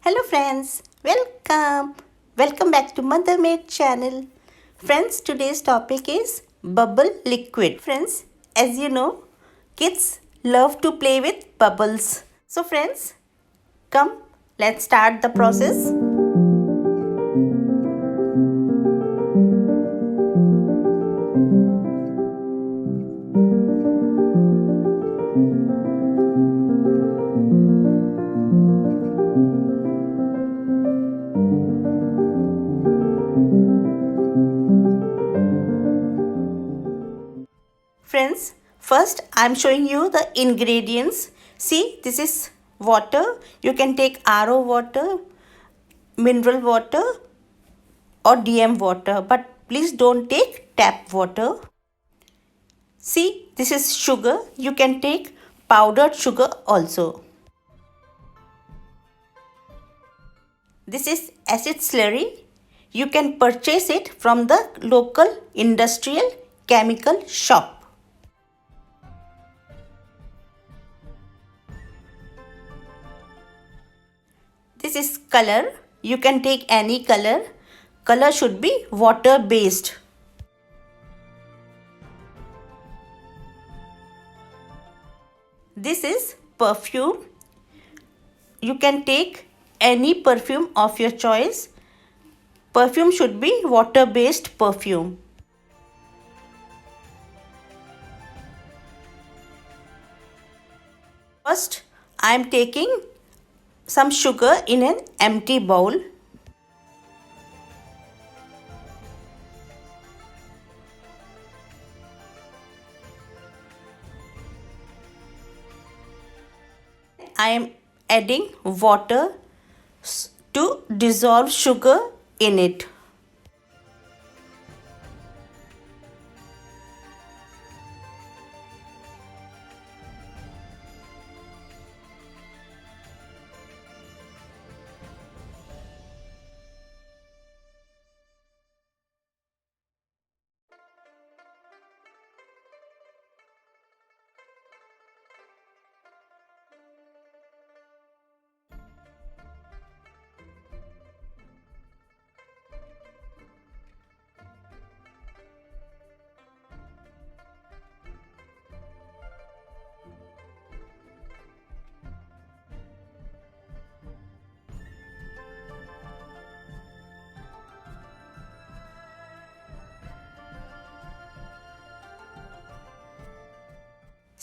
Hello friends, welcome back to Mother Made channel. Friends, today's topic is bubble liquid. Friends, as you know, kids love to play with bubbles. So friends, come, let's start the process. Friends, first I am showing you the ingredients. See, this is water. You can take RO water, mineral water or DM water, but please don't take tap water. See, this is sugar. You can take powdered sugar also. This is acid slurry. You can purchase it from the local industrial chemical shop. This is color. You can take any color. Color should be water based. This is perfume. You can take any perfume of your choice. Perfume should be water based perfume. First, I am taking some sugar in an empty bowl. I am adding water to dissolve sugar in it.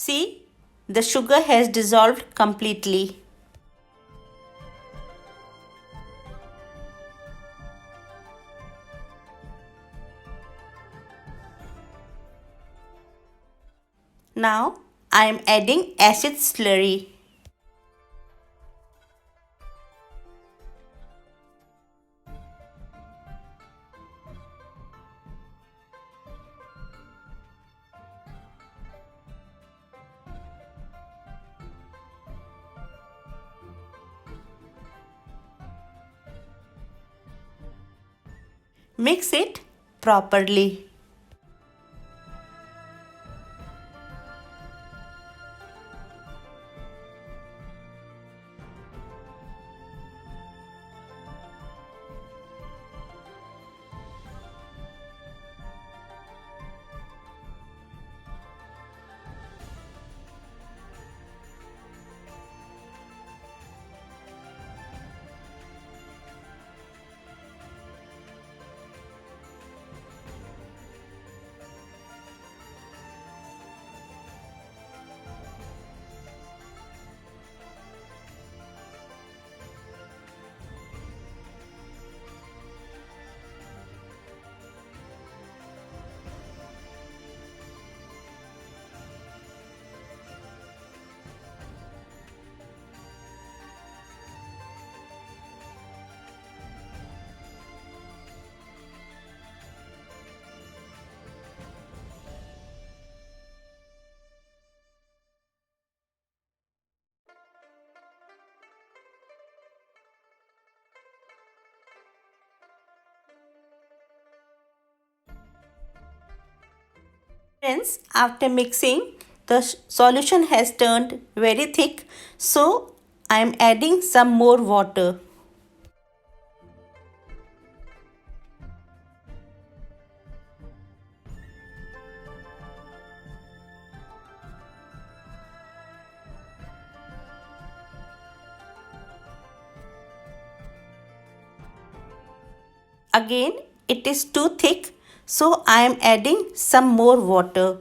See, the sugar has dissolved completely. Now I am adding acid slurry. Mix it properly. Friends, after mixing, the solution has turned very thick, so I am adding some more water. Again, it is too thick, so I am adding some more water.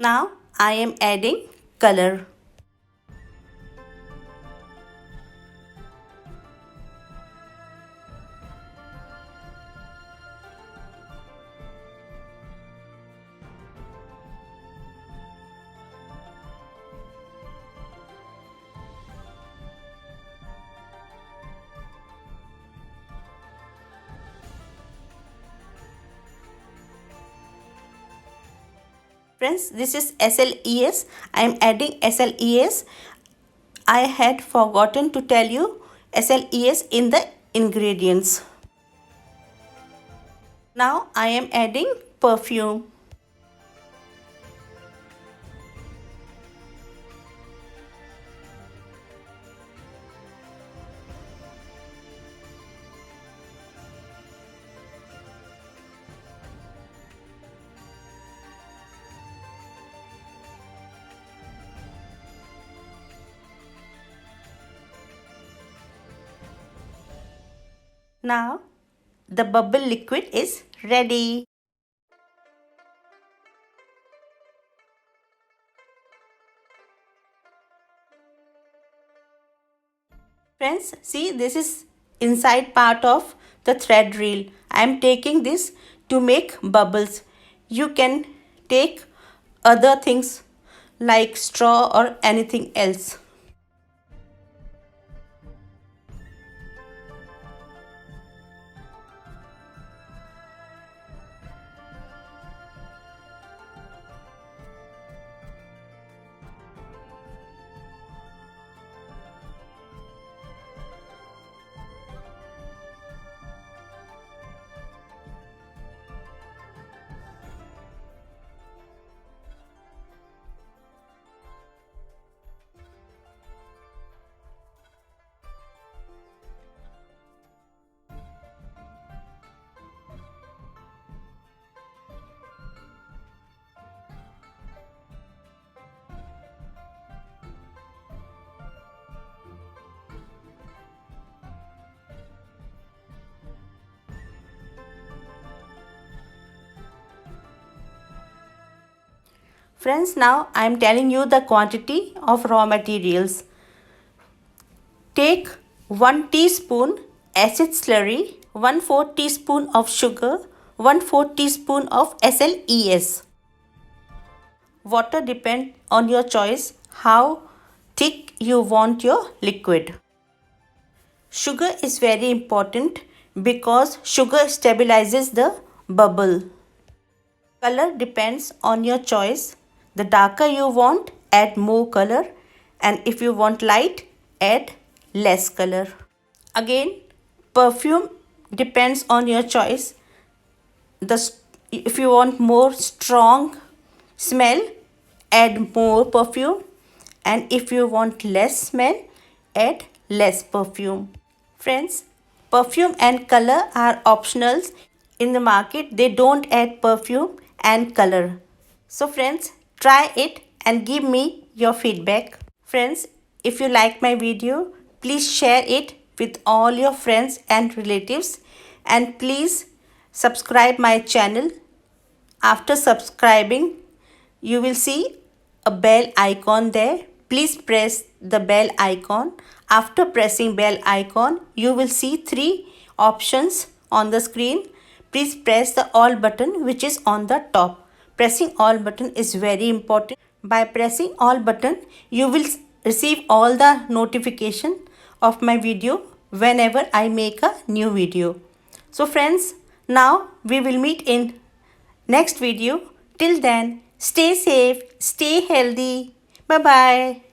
Now I am adding color. Friends, this is SLES. I am adding SLES. I had forgotten to tell you SLES in the ingredients. Now I am adding perfume. Now the bubble liquid is ready. Friends, see, this is inside part of the thread reel. I am taking this to make bubbles. You can take other things like straw or anything else. Friends, now I am telling you the quantity of raw materials. Take 1 teaspoon acid slurry, 1/4 teaspoon of sugar, 1/4 teaspoon of SLES. Water depends on your choice how thick you want your liquid. Sugar is very important because sugar stabilizes the bubble. Color depends on your choice. The darker you want, add more color, and if you want light, add less color. Again, perfume depends on your choice. If you want more strong smell, add more perfume, and if you want less smell, add less perfume. Friends, perfume and color are optionals. In the market, they don't add perfume and color. So friends, try it and give me your feedback. Friends, if you like my video, please share it with all your friends and relatives, and please subscribe my channel. After subscribing, you will see a bell icon there. Please press the bell icon. After pressing bell icon, you will see 3 options on the screen. Please press the all button which is on the top. Pressing all button is very important. By pressing all button, you will receive all the notification of my video whenever I make a new video. So friends, now we will meet in next video. Till then, stay safe, stay healthy. Bye bye.